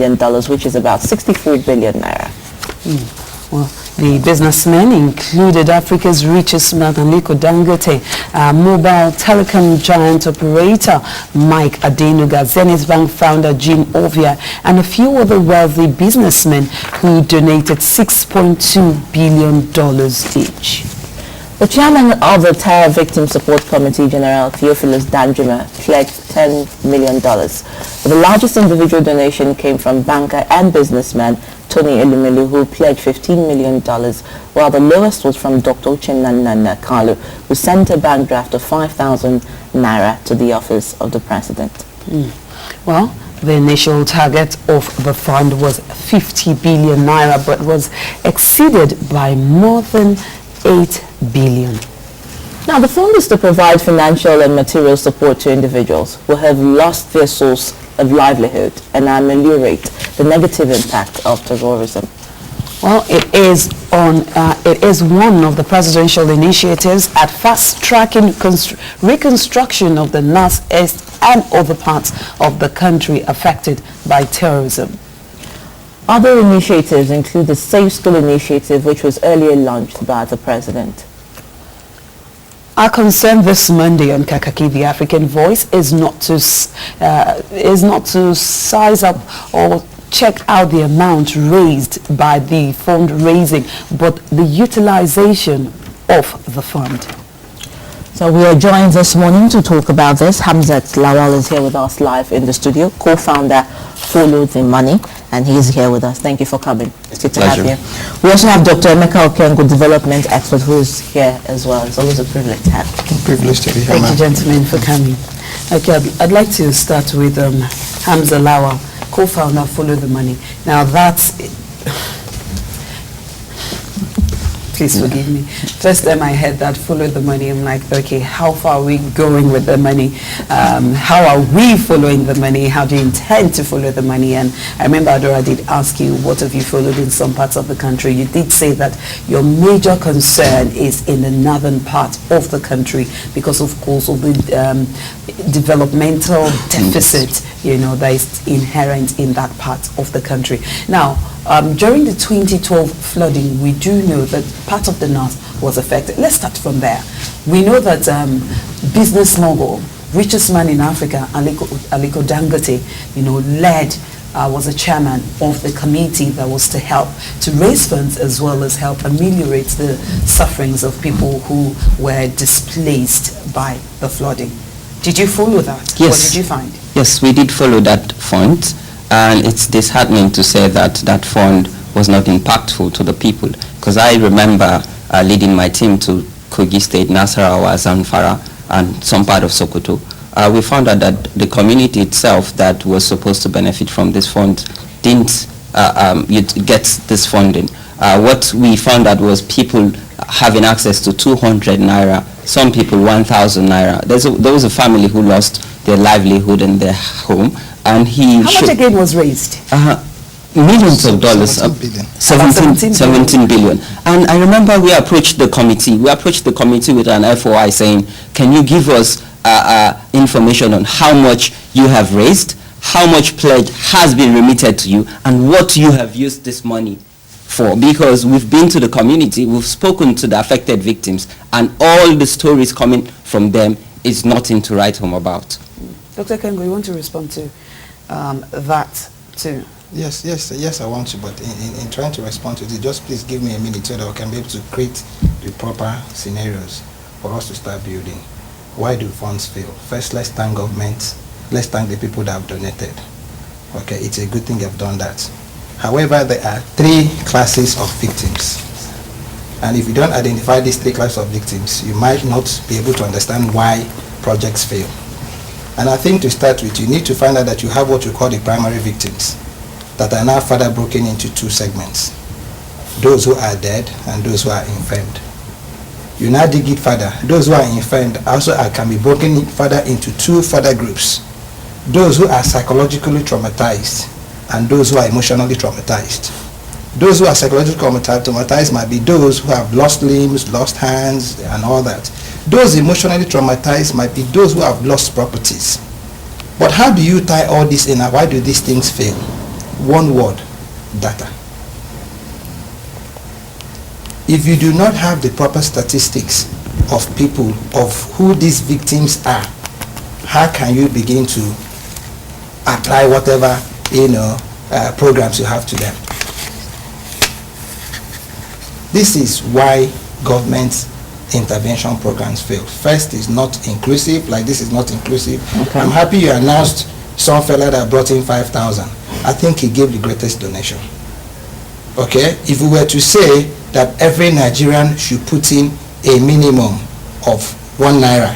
million, which is about 64 billion naira. Well, the businessmen included Africa's richest man, Aliko Dangote, mobile telecom giant operator Mike Adenuga, Zenith Bank founder Jim Ovia, and a few other wealthy businessmen who donated $6.2 billion each. The chairman of the Terror Victim Support Committee, General Theophilus Danjuma, pledged $10 million. The largest individual donation came from banker and businessman Tony Elumelu, who pledged $15 million, while the lowest was from Dr. Uchenna Kalu, who sent a bank draft of 5,000 naira to the office of the president. Well, the initial target of the fund was 50 billion naira, but was exceeded by more than 8 billion. Now, the fund is to provide financial and material support to individuals who have lost their source of livelihood and ameliorate the negative impact of terrorism. Well, it is one of the presidential initiatives at fast-tracking reconstruction of the northeast and other parts of the country affected by terrorism. Other initiatives include the Safe School initiative, which was earlier launched by the president. Our concern this Monday on Kakaaki, the African Voice, is not to size up or check out the amount raised by the fundraising, but the utilization of the fund. So we are joined this morning to talk about this. Hamzat Lawal is here with us live in the studio, co-founder Follow the Money, and he is here with us. Thank you for coming. It's good to have you. We also have Dr. Emeka Okengo, development expert, who is here as well. It's always a privilege to have you. Privilege to be here. Thank you, gentlemen, for coming. Okay, I'd like to start with Hamzat Lawal, co-founder Follow the Money. Now that's please forgive me. First time I heard that Follow the Money, I'm like, okay, how far are we going with the money? How are we following the money? How do you intend to follow the money? And I remember Adora did ask you, what have you followed in some parts of the country? You did say that your major concern is in the northern part of the country because, of course, of the developmental deficit, you know, that is inherent in that part of the country. Now, during the 2012 flooding, we do know that part of the north was affected. Let's start from there. We know that business mogul, richest man in Africa, Aliko Dangote, you know, was a chairman of the committee that was to help to raise funds as well as help ameliorate the sufferings of people who were displaced by the flooding. Did you follow that? Yes. What did you find? Yes, we did follow that fund, and it's disheartening to say that that fund was not impactful to the people, because I remember leading my team to Kogi State, Nasarawa, Zamfara, and some part of Sokoto. We found out that the community itself that was supposed to benefit from this fund didn't get this funding. What we found out was people having access to 200 naira, some people 1,000 naira. There was a family who lost their livelihood and their home, and how much again was raised? Millions of dollars, 17 billion. And I remember we approached the committee with an FOI saying, can you give us information on how much you have raised, how much pledge has been remitted to you, and what you have used this money for? Because we've been to the community, we've spoken to the affected victims, and all the stories coming from them is nothing to write home about. Dr. Kengo, you want to respond to that too? Yes, I want to, but in trying to respond to it, just please give me a minute so that I can be able to create the proper scenarios for us to start building. Why do funds fail? First, let's thank government. Let's thank the people that have donated. Okay, it's a good thing they've done that. However, there are three classes of victims. And if you don't identify these three classes of victims, you might not be able to understand why projects fail. And I think to start with, you need to find out that you have what you call the primary victims that are now further broken into two segments. Those who are dead and those who are infirmed. You now dig it further. Those who are infirmed also can be broken further into two further groups. Those who are psychologically traumatized and those who are emotionally traumatized. Those who are psychologically traumatized might be those who have lost limbs, lost hands, and all that. Those emotionally traumatized might be those who have lost properties. But how do you tie all this in? Why do these things fail? One word, data. If you do not have the proper statistics of people, of who these victims are, how can you begin to apply whatever, programs you have to them? This is why government intervention programs fail. First, is not inclusive, like this is not inclusive. Okay. I'm happy you announced some fella that brought in 5,000. I think he gave the greatest donation. Okay, if we were to say that every Nigerian should put in a minimum of 1 naira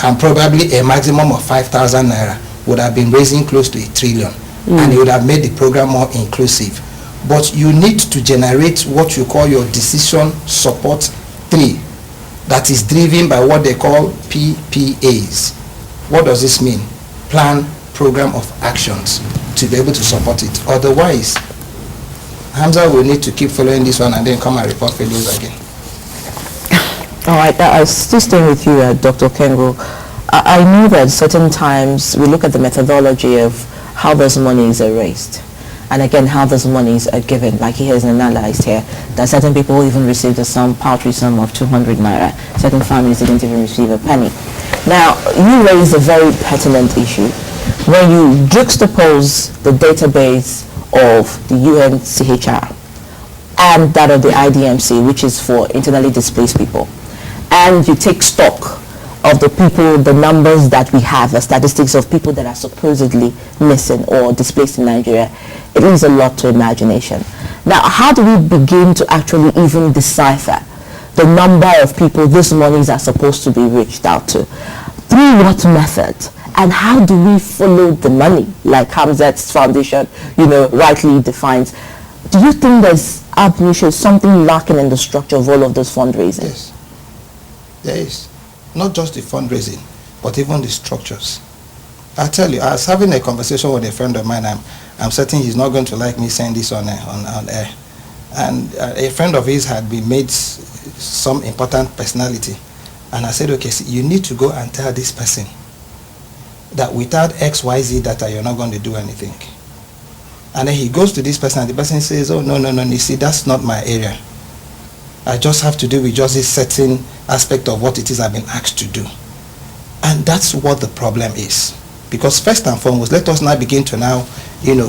and probably a maximum of 5,000 naira, would have been raising close to 1 trillion, and it would have made the program more inclusive. But you need to generate what you call your decision support 3, that is driven by what they call PPAs. What does this mean? Plan, program of actions, to be able to support it. Otherwise, Hamzat will need to keep following this one and then come and report failures again. All right, I was still staying with you, Dr. Kengo. I know that certain times we look at the methodology of how those monies are raised, and again how those monies are given. Like he has analyzed here, that certain people even received a paltry sum of 200 naira. Certain families didn't even receive a penny. Now, you raised a very pertinent issue when you juxtapose the database of the UNCHR and that of the IDMC, which is for internally displaced people, and you take stock of the people, the numbers that we have, the statistics of people that are supposedly missing or displaced in Nigeria, it leaves a lot to imagination. Now, how do we begin to actually even decipher the number of people these monies are supposed to be reached out to? Through what method? And how do we follow the money, like Hamzat's foundation, rightly defines? Do you think there's something lacking in the structure of all of those fundraising? Yes, there is. Not just the fundraising, but even the structures. I tell you, I was having a conversation with a friend of mine. I'm certain he's not going to like me saying this on air. And a friend of his had been made some important personality. And I said, okay, see, you need to go and tell this person that without XYZ data, you're not going to do anything. And then he goes to this person, and the person says, oh, no, you see, that's not my area. I just have to do with just this certain aspect of what it is I've been asked to do. And that's what the problem is. Because first and foremost, let us now begin to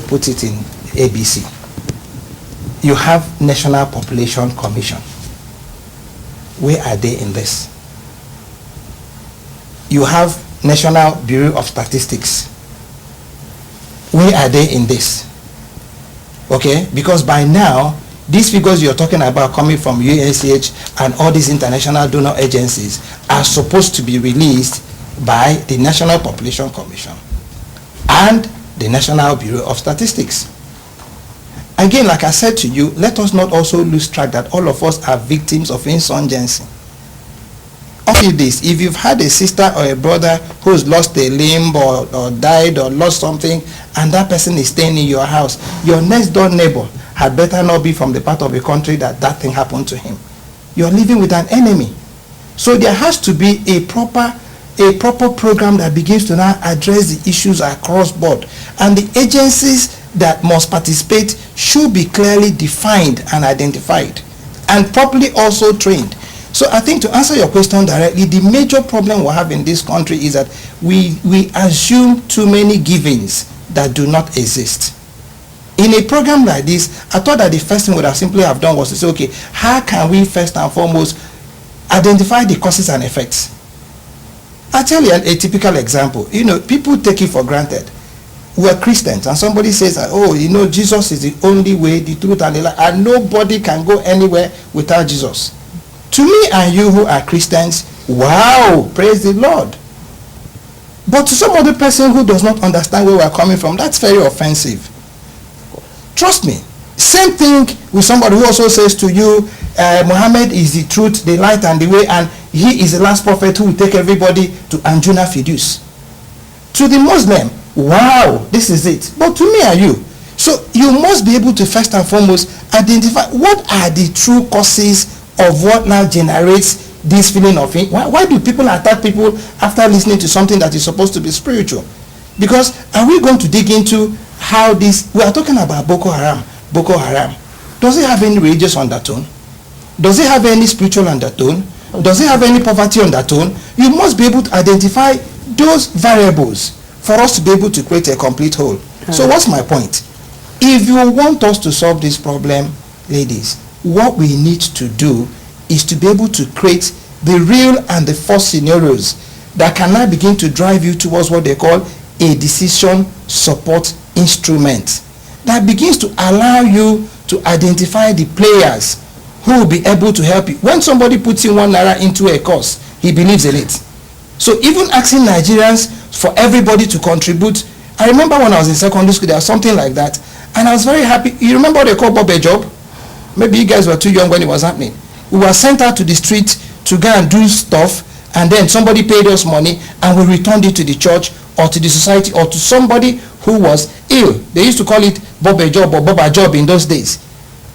put it in ABC. You have National Population Commission. Where are they in this? You have National Bureau of Statistics. Where are they in this? Okay, because by now, these figures you're talking about coming from UNCH and all these international donor agencies are supposed to be released by the National Population Commission and the National Bureau of Statistics. Again, like I said to you, let us not also lose track that all of us are victims of insurgency. Only this, if you've had a sister or a brother who's lost a limb or died or lost something, and that person is staying in your house, your next door neighbor had better not be from the part of the country that thing happened to him. You're living with an enemy. So there has to be a proper program that begins to now address the issues across board. And the agencies that must participate should be clearly defined and identified and properly also trained. So I think to answer your question directly, the major problem we have in this country is that we assume too many givings that do not exist. In a program like this, I thought that the first thing we would have simply have done was to say, okay, how can we first and foremost identify the causes and effects? I'll tell you a typical example. People take it for granted. We're Christians, and somebody says, oh, Jesus is the only way, the truth, and the life, and nobody can go anywhere without Jesus. To me and you who are Christians, wow, praise the Lord. But to some other person who does not understand where we're coming from, that's very offensive. Trust me. Same thing with somebody who also says to you, Muhammad is the truth, the light, and the way, and he is the last prophet who will take everybody to Anjuna Fidus. To the Muslim, wow, this is it. But to me and you, so you must be able to first and foremost identify what are the true causes of what now generates this feeling of it. Why do people attack people after listening to something that is supposed to be spiritual? Because are we going to dig into how this, we are talking about Boko Haram. Boko Haram, does it have any religious undertone? Does it have any spiritual undertone? Does it have any poverty undertone? You must be able to identify those variables for us to be able to create a complete whole. So what's my point? If you want us to solve this problem, ladies, what we need to do is to be able to create the real and the false scenarios that can now begin to drive you towards what they call a decision support instrument that begins to allow you to identify the players who will be able to help you. When somebody puts in 1 naira into a course, he believes in it. So even asking Nigerians for everybody to contribute, I remember when I was in secondary school, there was something like that, and I was very happy. You remember what they call Bob a job? Maybe you guys were too young when it was happening. We were sent out to the street to go and do stuff, and then somebody paid us money, and we returned it to the church or to the society or to somebody who was ill. They used to call it Bob a job or Bob a job in those days.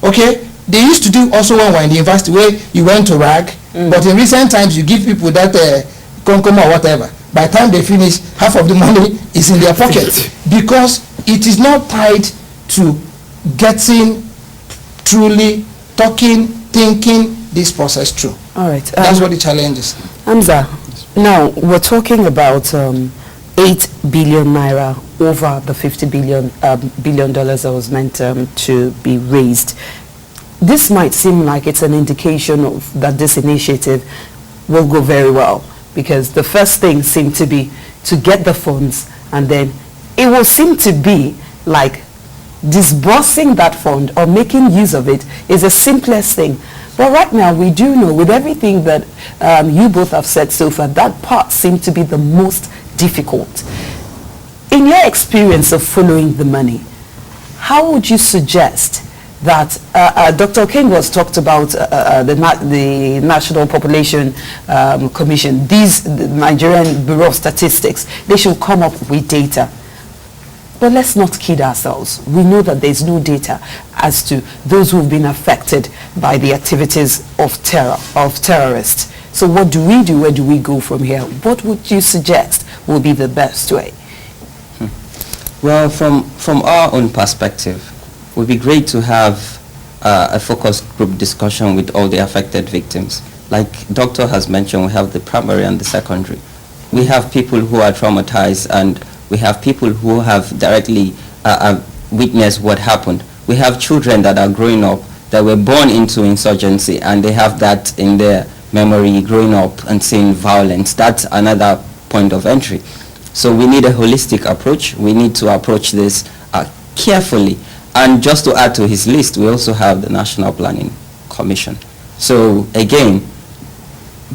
Okay? They used to do also when we were in the university where you went to rag, but in recent times you give people that concom or whatever. By the time they finish, half of the money is in their pocket because it is not tied to getting, truly talking, thinking this process through. All right. That's what the challenge is. Hamza, now we're talking about 8 billion naira over the 50 billion dollars that was meant to be raised. This might seem like it's an indication of that this initiative will go very well, because the first thing seemed to be to get the funds, and then it will seem to be like disbursing that fund or making use of it is the simplest thing. But right now we do know, with everything that you both have said so far, that part seemed to be the most difficult. In your experience of following the money, how would you suggest that Dr. King was talked about the National Population Commission, the Nigerian Bureau of Statistics, they should come up with data. But let's not kid ourselves. We know that there's no data as to those who've been affected by the activities of terrorists. So what do we do? Where do we go from here? What would you suggest will be the best way? Well, from our own perspective, it would be great to have a focus group discussion with all the affected victims. Like Doctor has mentioned, we have the primary and the secondary. We have people who are traumatized, and we have people who have directly witnessed what happened. We have children that are growing up that were born into insurgency, and they have that in their memory growing up and seeing violence. That's another point of entry. So we need a holistic approach. We need to approach this carefully. And just to add to his list, we also have the National Planning Commission. So again,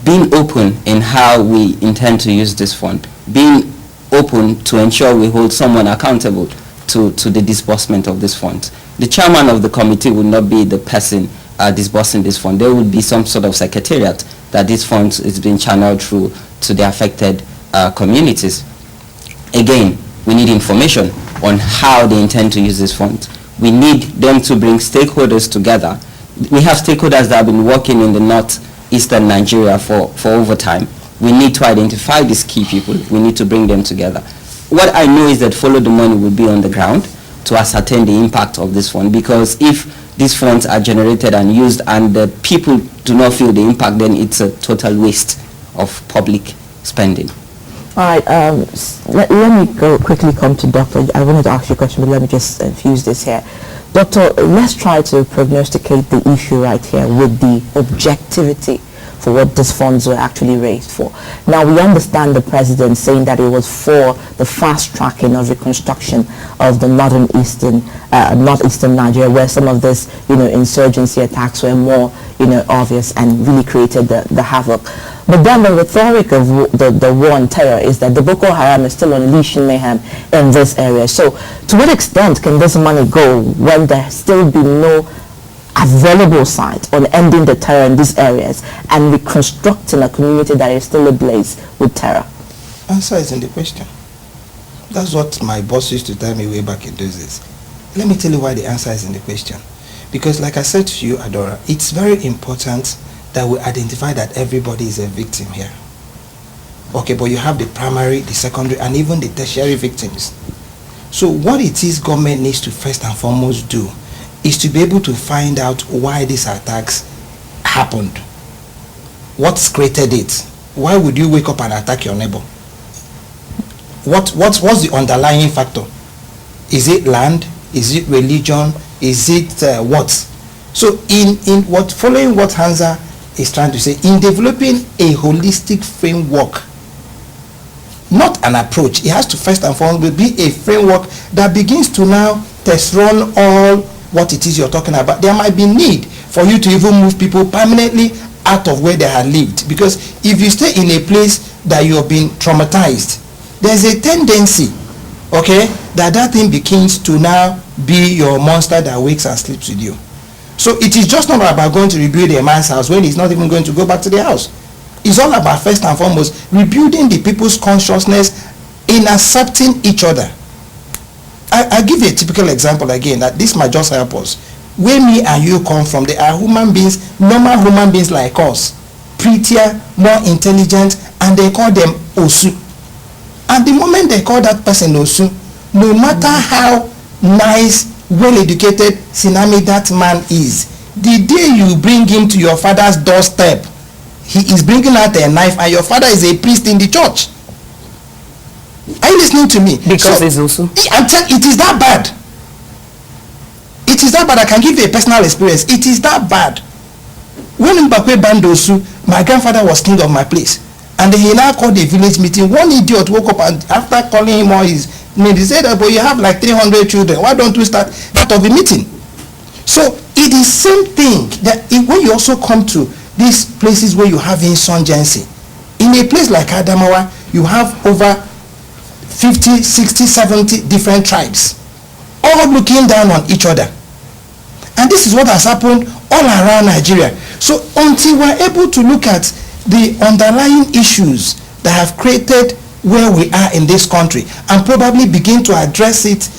being open in how we intend to use this fund, being open to ensure we hold someone accountable to the disbursement of this fund. The chairman of the committee would not be the person disbursing this fund. There would be some sort of secretariat that this fund is being channeled through to the affected communities. Again, we need information on how they intend to use this fund. We need them to bring stakeholders together. We have stakeholders that have been working in the northeastern Nigeria for over time. We need to identify these key people. We need to bring them together. What I know is that Follow the Money will be on the ground to ascertain the impact of this fund, because if these funds are generated and used and the people do not feel the impact, then it's a total waste of public spending. All right, let me quickly come to Doctor. I wanted to ask you a question, but let me just infuse this here. Doctor, let's try to prognosticate the issue right here with the objectivity for what these funds were actually raised for. Now, we understand the president saying that it was for the fast tracking of reconstruction of the northeastern Nigeria, where some of this, insurgency attacks were more, obvious and really created the havoc. But then the rhetoric of the war on terror is that the Boko Haram is still unleashing mayhem in this area. So to what extent can this money go when there still be no available site on ending the terror in these areas and reconstructing a community that is still ablaze with terror? Answer is in the question. That's what my boss used to tell me way back in those days. Let me tell you why the answer is in the question. Because like I said to you, Adora, it's very important that we identify that everybody is a victim here. Okay, but you have the primary, the secondary, and even the tertiary victims. So what it is government needs to first and foremost do is to be able to find out why these attacks happened. What's created it? Why would you wake up and attack your neighbor? What's the underlying factor? Is it land? Is it religion? Is it what? So in what following what Hamzat is trying to say, in developing a holistic framework, not an approach, it has to first and foremost be a framework that begins to now test run all what it is you're talking about. There might be need for you to even move people permanently out of where they have lived, because if you stay in a place that you have been traumatized, there's a tendency, okay, that thing begins to now be your monster that wakes and sleeps with you. So it is just not about going to rebuild a man's house when he's not even going to go back to the house. It's all about first and foremost rebuilding the people's consciousness in accepting each other. I give you a typical example again, that this might just help us. Where me and you come from, they are human beings, normal human beings like us, prettier, more intelligent, and they call them Osu. And the moment they call that person Osu, no matter how nice, well-educated, Sinami that man is, the day you bring him to your father's doorstep, he is bringing out a knife, and your father is a priest in the church. Are you listening to me? Because it's also. I'm telling you, it is that bad. It is that bad. I can give you a personal experience. It is that bad. When Mbakwe banned Osu, my grandfather was king of my place. And he now called a village meeting. One idiot woke up, and after calling him all his name, he said, but you have like 300 children. Why don't we start that of a meeting? So it is same thing that when you also come to these places where you have insurgency. In a place like Adamawa, you have over 50, 60, 70 different tribes, all looking down on each other. And this is what has happened all around Nigeria. So until we're able to look at the underlying issues that have created where we are in this country and probably begin to address it,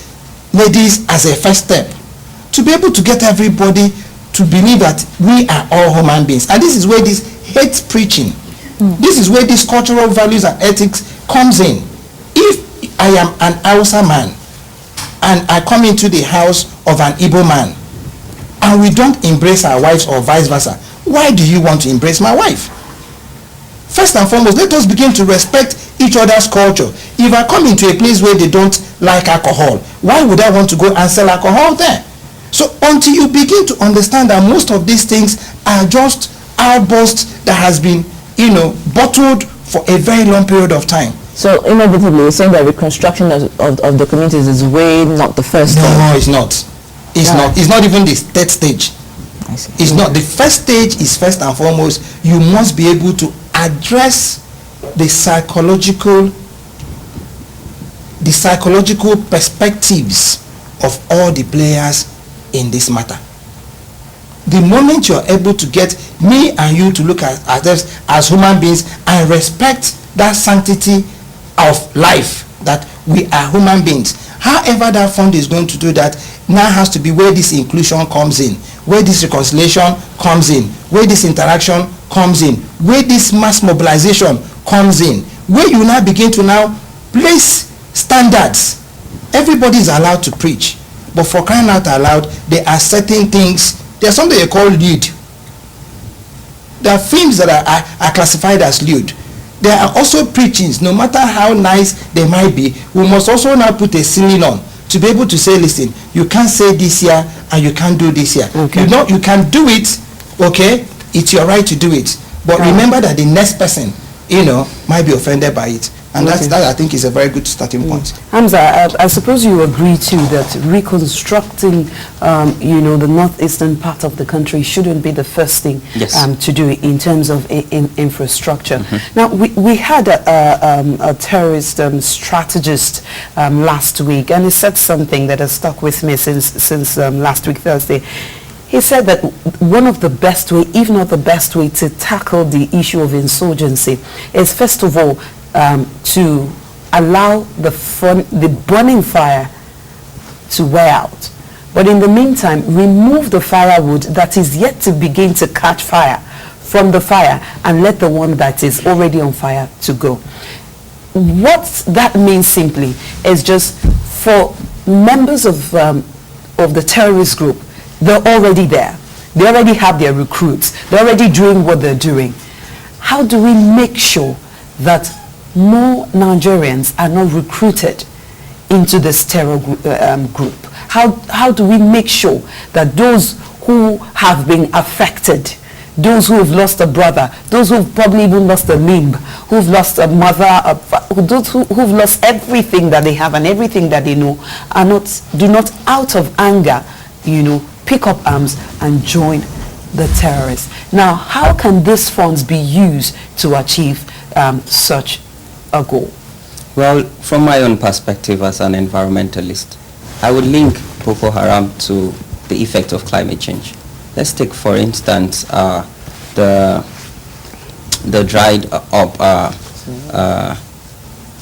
ladies, as a first step, to be able to get everybody to believe that we are all human beings. And this is where this hate preaching, this is where these cultural values and ethics comes in. If I am an Hausa man and I come into the house of an Igbo man and we don't embrace our wives or vice versa, why do you want to embrace my wife? First and foremost, let us begin to respect each other's culture. If I come into a place where they don't like alcohol, why would I want to go and sell alcohol there? So until you begin to understand that most of these things are just outbursts that has been, bottled for a very long period of time. So inevitably, you're saying that reconstruction of the communities is way not the first thing. No, it's not. It's not. It's not even the third stage. I see. It's not. The first stage is first and foremost, you must be able to address the psychological perspectives of all the players in this matter. The moment you're able to get me and you to look at ourselves as human beings and respect that sanctity of life, that we are human beings, however that fund is going to do that now has to be where this inclusion comes in, where this reconciliation comes in, where this interaction comes in, where this mass mobilization comes in, where you now begin to now place standards. Everybody is allowed to preach, but for crying out aloud, there are certain things. There's something they call lewd. There are films that are classified as lewd. There are also preachings, no matter how nice they might be, we must also now put a ceiling on to be able to say, listen, you can't say this here and you can't do this here. Okay. You can do it, okay, it's your right to do it. But remember that the next person, might be offended by it. And that I think is a very good starting point. Hamzat, I suppose you agree too that reconstructing, the northeastern part of the country shouldn't be the first thing to do in terms of infrastructure. Now, we had a terrorist strategist last week, and he said something that has stuck with me since last week, Thursday. He said that one of the best way, if not the best way, to tackle the issue of insurgency is, first of all, to allow the burning fire to wear out. But in the meantime, remove the firewood that is yet to begin to catch fire from the fire and let the one that is already on fire to go. What that means simply is just for members of the terrorist group, they're already there. They already have their recruits. They're already doing what they're doing. How do we make sure that more Nigerians are not recruited into this terror group? How do we make sure that those who have been affected, those who have lost a brother, those who have probably even lost a limb, who've lost a mother, those who've lost everything that they have and everything that they know, do not out of anger, pick up arms and join the terrorists? Now, how can these funds be used to achieve such a goal? Well, from my own perspective as an environmentalist, I would link Boko Haram to the effect of climate change. Let's take, for instance, the dried up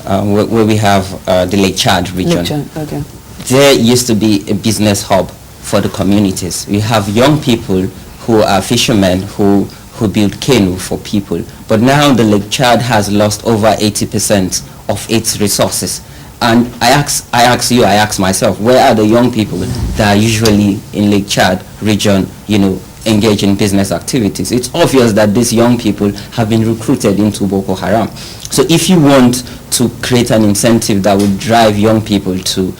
where we have the Lake Chad region. Okay. There used to be a business hub for the communities. We have young people who are fishermen who build canoe for people. But now the Lake Chad has lost over 80% of its resources. And I ask myself, where are the young people that are usually in Lake Chad region, engage in business activities? It's obvious that these young people have been recruited into Boko Haram. So if you want to create an incentive that would drive young people to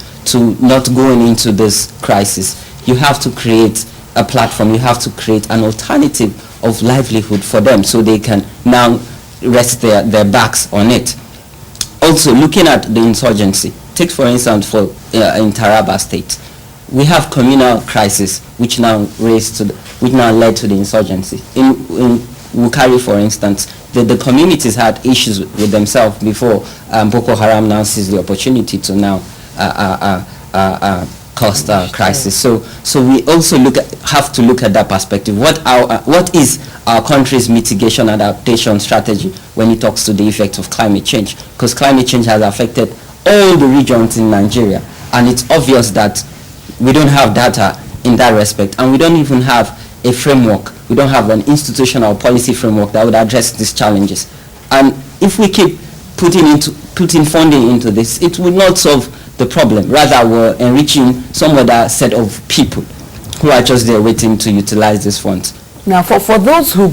not going into this crisis, you have to create a platform, you have to create an alternative of livelihood for them so they can now rest their backs on it. Also, looking at the insurgency, take for instance in Taraba State, we have communal crisis which now led to the insurgency. In Wukari, for instance, the communities had issues with themselves before Boko Haram now sees the opportunity to now cause a crisis. So we also have to look at that perspective. What is our country's mitigation and adaptation strategy when it talks to the effect of climate change? Because climate change has affected all the regions in Nigeria, and it's obvious that we don't have data in that respect, and we don't even have a framework. We don't have an institutional policy framework that would address these challenges. And if we keep putting funding into this, it will not solve the problem. Rather, we're enriching some other set of people who are just there waiting to utilize these funds. Now, for those who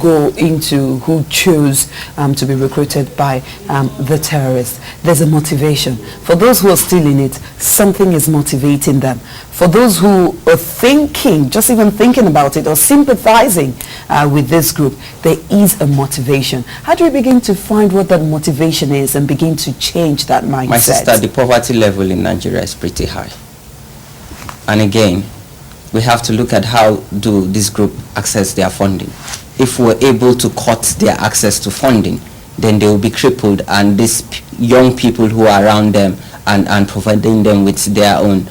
choose to be recruited by the terrorists, there's a motivation. For those who are still in it, something is motivating them. For those who are just even thinking about it or sympathizing with this group, there is a motivation. How do we begin to find what that motivation is and begin to change that mindset? My sister, the poverty level in Nigeria is pretty high. And again, we have to look at how do this group access their funding. If we're able to cut their access to funding, then they will be crippled, and these young people who are around them and providing them with their own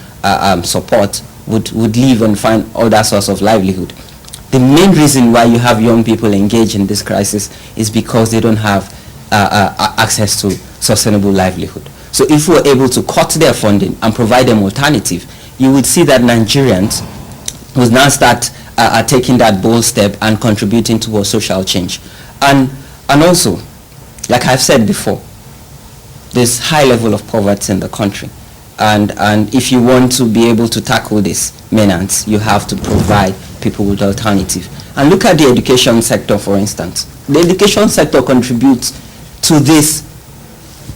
support would leave and find other source of livelihood. The main reason why you have young people engage in this crisis is because they don't have access to sustainable livelihood. So if we're able to cut their funding and provide them alternative, you would see that Nigerians will now start taking that bold step and contributing towards social change. And also, like I've said before, there's high level of poverty in the country. And if you want to be able to tackle this menace, you have to provide people with alternative. And look at the education sector, for instance. The education sector contributes to this.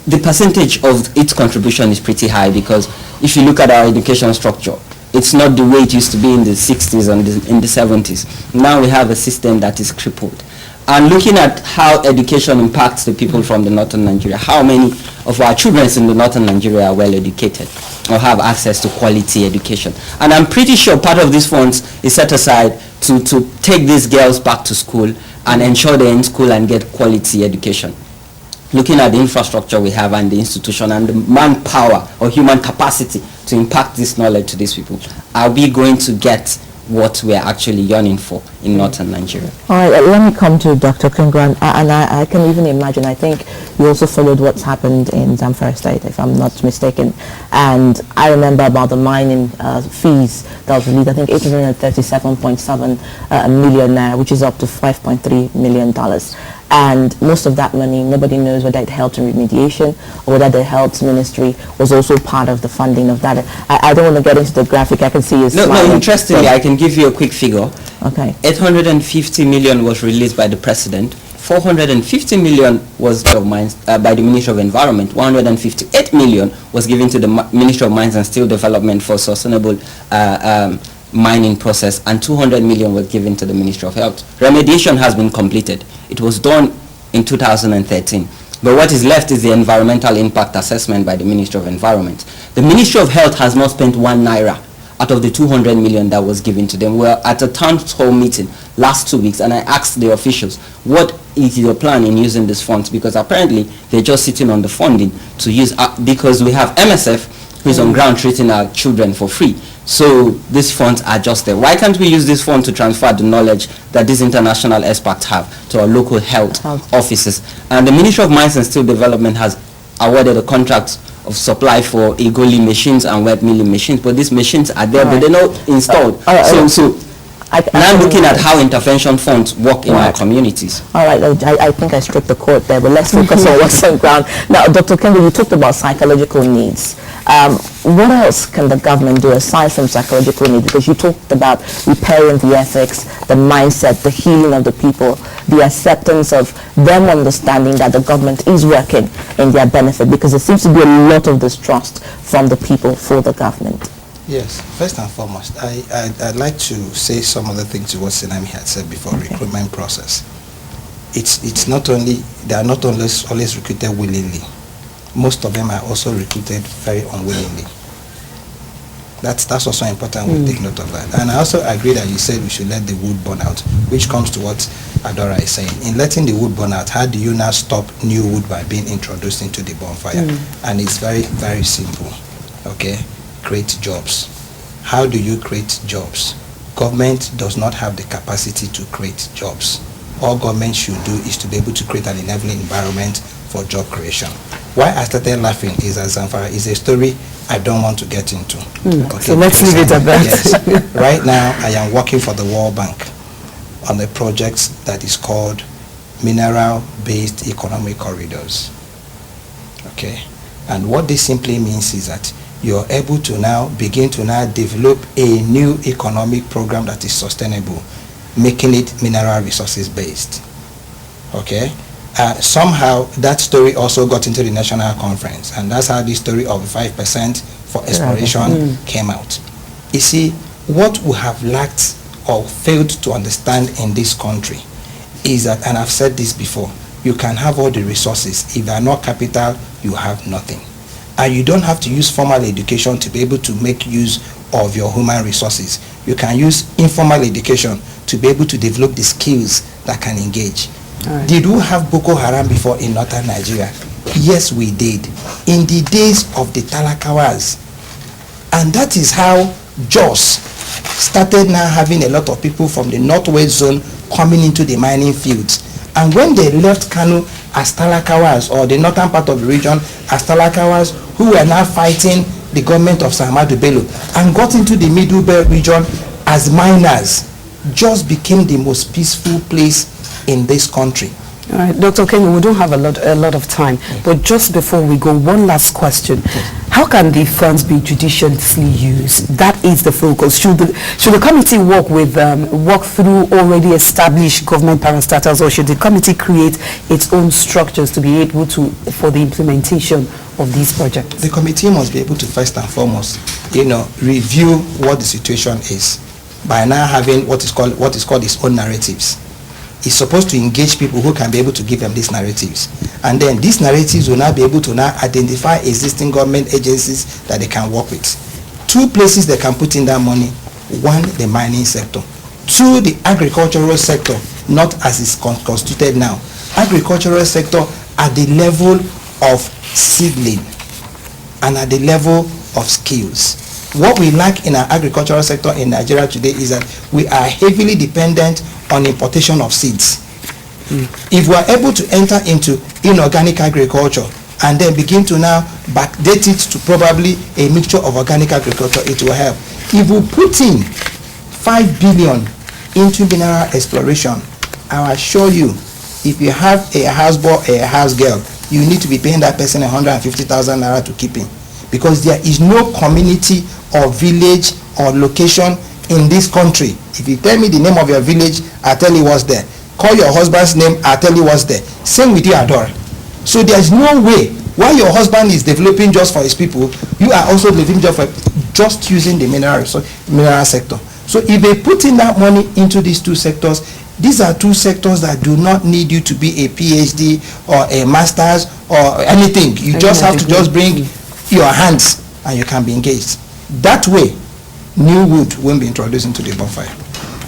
The percentage of its contribution is pretty high, because if you look at our education structure, it's not the way it used to be in the 60s and in the 70s. Now we have a system that is crippled. And looking at how education impacts the people from the northern Nigeria, how many of our children in the northern Nigeria are well educated or have access to quality education. And I'm pretty sure part of these funds is set aside to take these girls back to school and ensure they're in school and get quality education. Looking at the infrastructure we have and the institution and the manpower or human capacity to impact this knowledge to these people, are we going to get what we're actually yearning for in northern Nigeria? All right, let me come to Dr. Kingran, and I can even imagine, I think you also followed what's happened in Zamfara State, if I'm not mistaken, and I remember about the mining fees that was released, I think 837.7 million naira, which is up to $5.3 million. and most of that money, nobody knows whether it helped in remediation or whether the health ministry was also part of the funding of that. I don't want to get into the graphic. I can see you smiling. No, interestingly, I can give you a quick figure. Okay. 850 million was released by the president. 450 million was by the Ministry of Environment. 158 million was given to the Ministry of Mines and Steel Development for sustainable mining process, and 200 million was given to the Ministry of Health. Remediation has been completed. It was done in 2013. But what is left is the environmental impact assessment by the Ministry of Environment. The Ministry of Health has not spent 1 naira out of the 200 million that was given to them. We're at a town hall meeting last 2 weeks, and I asked the officials, what is your plan in using these funds? Because apparently they're just sitting on the funding to use, because we have MSF who is on ground treating our children for free. So these funds are just there. Why can't we use this fund to transfer the knowledge that these international experts have to our local health offices? And the Ministry of Mines and Steel Development has awarded a contract of supply for Igoli machines and wet milling machines, but these machines are there, but they're not installed. So I'm looking at how intervention funds work in our communities. All right, I think I stripped the court there, but let's focus on what's on ground. Now, Dr. Kemba, you talked about psychological needs. What else can the government do aside from psychological needs? Because you talked about repairing the ethics, the mindset, the healing of the people, the acceptance of them understanding that the government is working in their benefit, because there seems to be a lot of distrust from the people for the government. Yes, first and foremost, I'd like to say some of the things to what Sinami had said before, recruitment process. It's not only, they are not always recruited willingly. Most of them are also recruited very unwillingly. That's also important. We take note of that. And I also agree that you said we should let the wood burn out, which comes to what Adora is saying. In letting the wood burn out, how do you now stop new wood by being introduced into the bonfire? And it's very, very simple. Okay? Create jobs. How do you create jobs? Government does not have the capacity to create jobs. All government should do is to be able to create an enabling environment for job creation. Why I started laughing is that Zamfara is a story I don't want to get into. Okay, so let's leave it at that. Yes. Right now, I am working for the World Bank on a project that is called Mineral-Based Economic Corridors. Okay, and what this simply means is that you're able to now begin to now develop a new economic program that is sustainable, making it mineral resources based. Okay. Somehow that story also got into the national conference, and that's how the story of 5% for exploration came out. You see, what we have lacked or failed to understand in this country is that, and I've said this before, you can have all the resources. If you are not capital, you have nothing. And you don't have to use formal education to be able to make use of your human resources. You can use informal education to be able to develop the skills that can engage. Right. Did we have Boko Haram before in northern Nigeria? Yes, we did. In the days of the Talakawas. And that is how Jos started now having a lot of people from the northwest zone coming into the mining fields. And when they left Kano as Talakawas, or the northern part of the region as Talakawas, who were now fighting the government of Ahmadu Bello, and got into the Middle Belt region as miners, Jos became the most peaceful place in this country. All right, Dr. Kemi, we don't have a lot of time, but just before we go, one last question. How can the funds be judiciously used? That is the focus. Should the committee work through already established government parastatals, or should the committee create its own structures to be able to, for the implementation of these projects? The committee must be able to first and foremost, review what the situation is by now having what is called its own narratives. It's supposed to engage people who can be able to give them these narratives. And then these narratives will now be able to now identify existing government agencies that they can work with. 2 places they can put in that money. 1, the mining sector. 2, the agricultural sector, not as it's constituted now. Agricultural sector at the level of seedling and at the level of skills. What we lack in our agricultural sector in Nigeria today is that we are heavily dependent on importation of seeds. If we are able to enter into inorganic agriculture and then begin to now backdate it to probably a mixture of organic agriculture, it will help. If we put in 5 billion into mineral exploration, I assure you if you have a houseboy or a house girl, you need to be paying that person 150,000 naira to keep him, because there is no community or village or location in this country. If you tell me the name of your village, I'll tell you what's there. Call your husband's name, I'll tell you what's there. Same with you, Adora. So there's no way, while your husband is developing just for his people, you are also developing just using the mineral sector. So if they put in that money into these two sectors, these are two sectors that do not need you to be a PhD or a master's or anything. You just have to just bring your hands and you can be engaged. That way, new wood won't be introduced into the bonfire.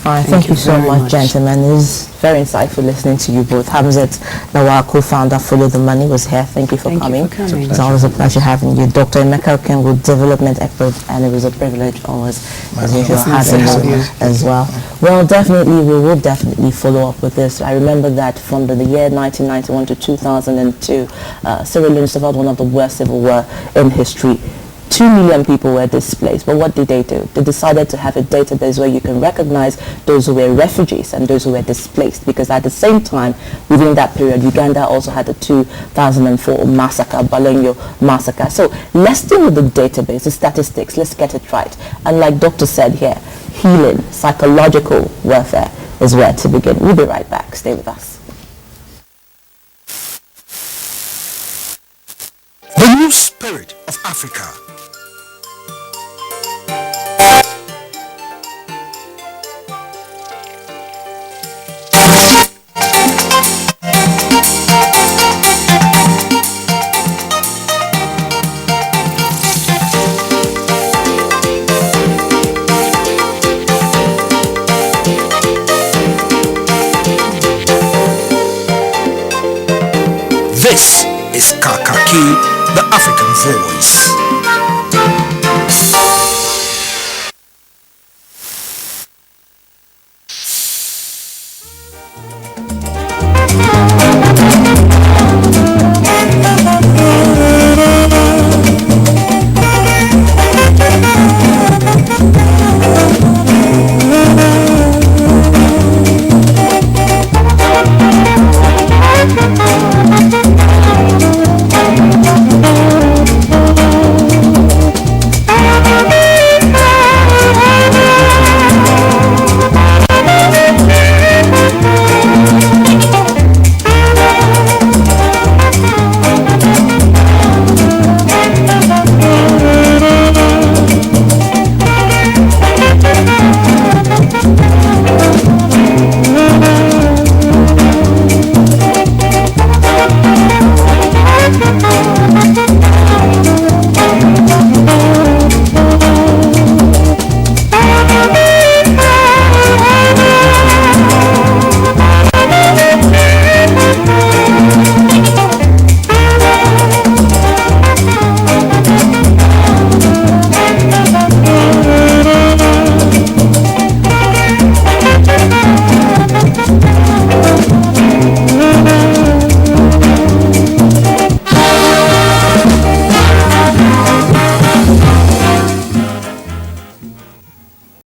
Thank you so much, gentlemen. It was very insightful listening to you both. Hamzat, Lawal, co-founder, Follow the Money, was here. Thank you for coming. It's always a pleasure having you. Dr. Emeka Okengwu, development expert, and it was a privilege always, as usual, having you as well. Well, definitely, we will definitely follow up with this. I remember that from the year 1991 to 2002, Sierra Leone suffered one of the worst civil war in history. 2 million people were displaced, but what did? They decided to have a database where you can recognize those who were refugees and those who were displaced, because at the same time, within that period, Uganda also had the 2004 massacre, Balenyo massacre. So let's deal with the database, the statistics, let's get it right. And like Doctor said here, healing, psychological warfare is where to begin. We'll be right back. Stay with us. The new spirit of Africa. This is Kakaaki, the African voice.